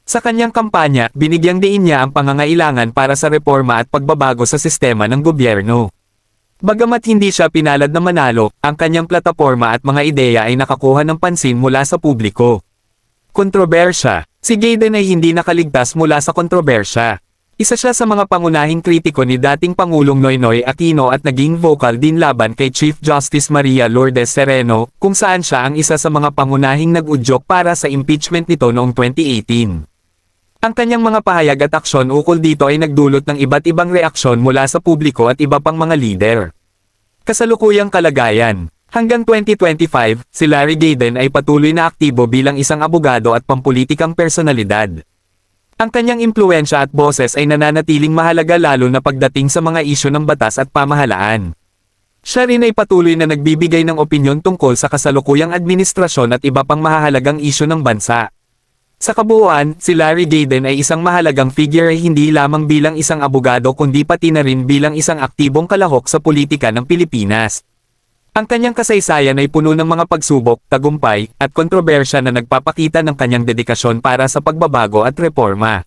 Sa kanyang kampanya, binigyang diin niya ang pangangailangan para sa reforma at pagbabago sa sistema ng gobyerno. Bagamat hindi siya pinalad na manalo, ang kanyang plataporma at mga ideya ay nakakuha ng pansin mula sa publiko. Kontrobersya. Si Gaydon ay hindi nakaligtas mula sa kontrobersya. Isa siya sa mga pangunahing kritiko ni dating Pangulong Noynoy Aquino at naging vocal din laban kay Chief Justice Maria Lourdes Sereno, kung saan siya ang isa sa mga pangunahing nag-udyok para sa impeachment nito noong 2018. Ang kanyang mga pahayag at aksyon ukol dito ay nagdulot ng iba't ibang reaksyon mula sa publiko at iba pang mga lider. Kasalukuyang kalagayan. Hanggang 2025, si Larry Gaydon ay patuloy na aktibo bilang isang abogado at pampulitikang personalidad. Ang kanyang impluwensya at boses ay nananatiling mahalaga lalo na pagdating sa mga isyu ng batas at pamahalaan. Siya rin ay patuloy na nagbibigay ng opinyon tungkol sa kasalukuyang administrasyon at iba pang mahahalagang isyu ng bansa. Sa kabuuan, si Larry Gaydon ay isang mahalagang figure hindi lamang bilang isang abogado kundi pati na rin bilang isang aktibong kalahok sa politika ng Pilipinas. Ang kanyang kasaysayan ay puno ng mga pagsubok, tagumpay, at kontrobersya na nagpapakita ng kanyang dedikasyon para sa pagbabago at reforma.